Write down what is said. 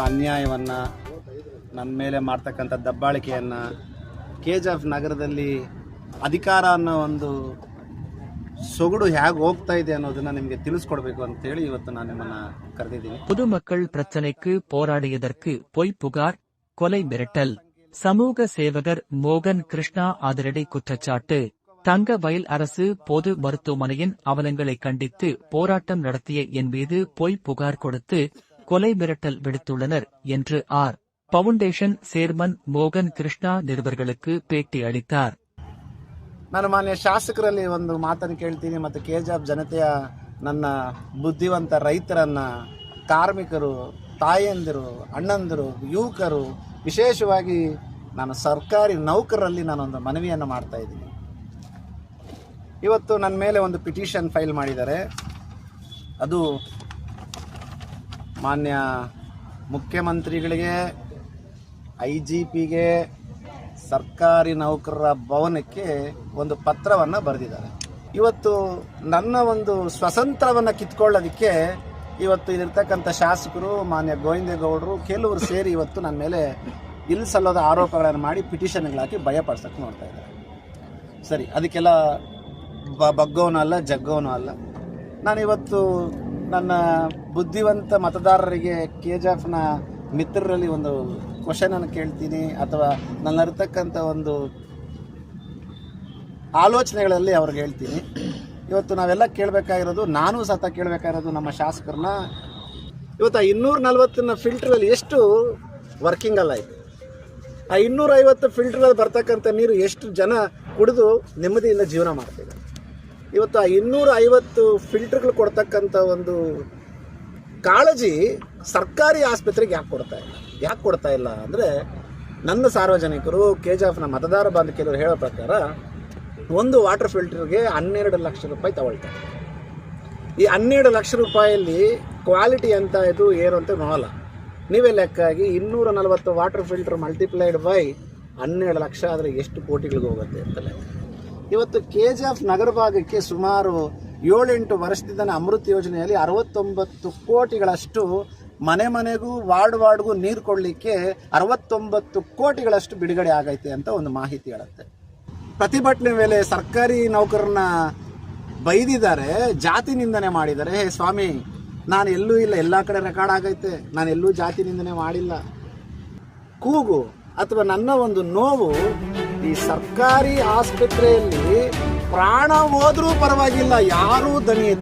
ಅನ್ಯಾಯವನ್ನು, ನನ್ನ ಮೇಲೆ ಮಾಡ್ತಕ್ಕಂಥ ದಬ್ಬಾಳಿಕೆಯನ್ನು, KGF ನಗರದಲ್ಲಿ ಅಧಿಕಾರ ಅನ್ನೋ ಒಂದು ಸೊಗಡು ಹೇಗೆ ಹೋಗ್ತಾ ಇದೆ ಅನ್ನೋದನ್ನ ನಿಮಗೆ ತಿಳಿಸ್ಕೊಡ್ಬೇಕು ಅಂತೇಳಿ ಇವತ್ತು ನಾನು ನಿಮ್ಮನ್ನ ಕರೆದಿದ್ದೀನಿ. பொதுமக்கள் பிரச்சனைக்கு போராடியதற்கு பொய் புகார், கொலை மிரட்டல். சமூக சேவகர் மோகன் கிருஷ்ணா அதிரடி குற்றச்சாட்டு. தங்க வயல் அரசு பொது மருத்துவமனையின் அவலங்களை கண்டித்து போராட்டம் நடத்திய என் மீது பொய் புகார் கொடுத்து கொலை மிரட்டல் விடுத்துள்ளனர் என்று ஆர். பவுண்டேஷன் சேர்மன் மோகன் கிருஷ்ணா நிருபர்களுக்கு பேட்டி அளித்தார். ನಾನು ಮಾನ್ಯ ಶಾಸಕರಲ್ಲಿ ಒಂದು ಮಾತನ್ನು ಕೇಳ್ತೀನಿ ಮತ್ತು KGF ಜನತೆಯ ನನ್ನ ಬುದ್ಧಿವಂತ ರೈತರನ್ನ, ಕಾರ್ಮಿಕರು, ತಾಯಂದಿರು, ಅಣ್ಣಂದಿರು, ಯುವಕರು, ವಿಶೇಷವಾಗಿ ನಾನು ಸರ್ಕಾರಿ ನೌಕರರಲ್ಲಿ ನಾನೊಂದು ಮನವಿಯನ್ನು ಮಾಡ್ತಾ ಇದ್ದೀನಿ. ಇವತ್ತು ನನ್ನ ಮೇಲೆ ಒಂದು ಪಿಟಿಷನ್ ಫೈಲ್ ಮಾಡಿದ್ದಾರೆ. ಅದು ಮಾನ್ಯ ಮುಖ್ಯಮಂತ್ರಿಗಳಿಗೆ, IGPಗೆ, ಸರ್ಕಾರಿ ನೌಕರರ ಭವನಕ್ಕೆ ಒಂದು ಪತ್ರವನ್ನು ಬರೆದಿದ್ದಾರೆ. ಇವತ್ತು ನನ್ನ ಒಂದು ಸ್ವತಂತ್ರವನ್ನು ಕಿತ್ಕೊಳ್ಳೋದಕ್ಕೆ ಇವತ್ತು ಇಲ್ಲಿರ್ತಕ್ಕಂಥ ಶಾಸಕರು, ಮಾನ್ಯ ಗೋವಿಂದೇಗೌಡರು ಕೆಲವರು ಸೇರಿ ಇವತ್ತು ನನ್ನ ಮೇಲೆ ಇಲ್ಲ ಸಲ್ಲದ ಆರೋಪಗಳನ್ನು ಮಾಡಿ ಪಿಟಿಷನ್ಗಳಾಕಿ ಭಯಪಡಿಸೋಕೆ ನೋಡ್ತಾ ಇದ್ದಾರೆ. ಸರಿ, ಅದಕ್ಕೆಲ್ಲ ಬಗ್ಗೋನು ಅಲ್ಲ, ಜಗ್ಗೋನು ಅಲ್ಲ. ನಾನಿವತ್ತು ನನ್ನ ಬುದ್ಧಿವಂತ ಮತದಾರರಿಗೆ, KGFನ ಮಿತ್ರರಲ್ಲಿ ಒಂದು ಕ್ವಶನನ್ನು ಕೇಳ್ತೀನಿ, ಅಥವಾ ನನ್ನಲ್ಲಿರ್ತಕ್ಕಂಥ ಒಂದು ಆಲೋಚನೆಗಳಲ್ಲಿ ಅವ್ರಿಗೆ ಹೇಳ್ತೀನಿ. ಇವತ್ತು ನಾವೆಲ್ಲ ಕೇಳಬೇಕಾಗಿರೋದು, ನಾನು ಸತ ಕೇಳಬೇಕಾಗಿರೋದು ನಮ್ಮ ಶಾಸಕರನ್ನ, ಇವತ್ತು ಆ 240 ಫಿಲ್ಟ್ರಲ್ಲಿ ಎಷ್ಟು ವರ್ಕಿಂಗಲ್ಲ ಇದೆ? ಆ 250 ಫಿಲ್ಟ್ರಲ್ಲಿ ಬರ್ತಕ್ಕಂಥ ನೀರು ಎಷ್ಟು ಜನ ಕುಡಿದು ನೆಮ್ಮದಿಯಿಂದ ಜೀವನ ಮಾಡ್ತಿದ್ದಾರೆ? ಇವತ್ತು ಆ 250 ಫಿಲ್ಟರ್ಗಳು ಕೊಡ್ತಕ್ಕಂಥ ಒಂದು ಕಾಳಜಿ ಸರ್ಕಾರಿ ಆಸ್ಪತ್ರೆಗೆ ಯಾಕೆ ಕೊಡ್ತಾ ಇಲ್ಲ ಅಂದರೆ, ನನ್ನ ಸಾರ್ವಜನಿಕರು, KGFನ ಮತದಾರ ಬಾಂಧವರು ಹೇಳೋ ಪ್ರಕಾರ ಒಂದು ವಾಟರ್ ಫಿಲ್ಟರ್ಗೆ 12 ಲಕ್ಷ ರೂಪಾಯಿ ತಗೊಳ್ತಾರೆ. ಈ 12 ಲಕ್ಷ ರೂಪಾಯಲ್ಲಿ ಕ್ವಾಲಿಟಿ ಅಂತ ಇದು ಏನು ಅಂತ ನೋಡಲ್ಲ. ನೀವೇ ಲೆಕ್ಕಾಗಿ 240 water filter multiplied by 12 lakh ಆದರೆ ಎಷ್ಟು ಕೋಟಿಗಳಿಗೆ ಹೋಗುತ್ತೆ ಅಂತ ಲೆಕ್ಕ. ಇವತ್ತು KGF ನಗರ ಭಾಗಕ್ಕೆ ಸುಮಾರು 7-8 ವರ್ಷದಿಂದ ಅಮೃತ್ ಯೋಜನೆಯಲ್ಲಿ 69 ಕೋಟಿಗಳಷ್ಟು ಮನೆ ಮನೆಗೂ ವಾರ್ಡ್ಗೂ ನೀರು ಕೊಡಲಿಕ್ಕೆ 69 ಕೋಟಿಗಳಷ್ಟು ಬಿಡುಗಡೆ ಆಗೈತೆ ಅಂತ ಒಂದು ಮಾಹಿತಿ ಹೇಳುತ್ತೆ. ಪ್ರತಿಭಟನೆ ವೇಳೆ ಸರ್ಕಾರಿ ನೌಕರರನ್ನ ಬೈದಿದ್ದಾರೆ, ಜಾತಿ ನಿಂದನೆ ಮಾಡಿದ್ದಾರೆ. ಹೇ ಸ್ವಾಮಿ, ನಾನು ಎಲ್ಲೂ ಇಲ್ಲ, ಎಲ್ಲ ಕಡೆ ರೆಕಾರ್ಡ್ ಆಗೈತೆ, ನಾನು ಎಲ್ಲೂ ಜಾತಿ ನಿಂದನೆ ಮಾಡಿಲ್ಲ. ಕೂಗು ಅಥವಾ ನನ್ನ ಒಂದು ನೋವು, ಈ ಸರ್ಕಾರಿ ಆಸ್ಪತ್ರೆಯಲ್ಲಿ ಪ್ರಾಣ ಹೋದ್ರೂ ಪರವಾಗಿಲ್ಲ, ಯಾರೂ ದನಿ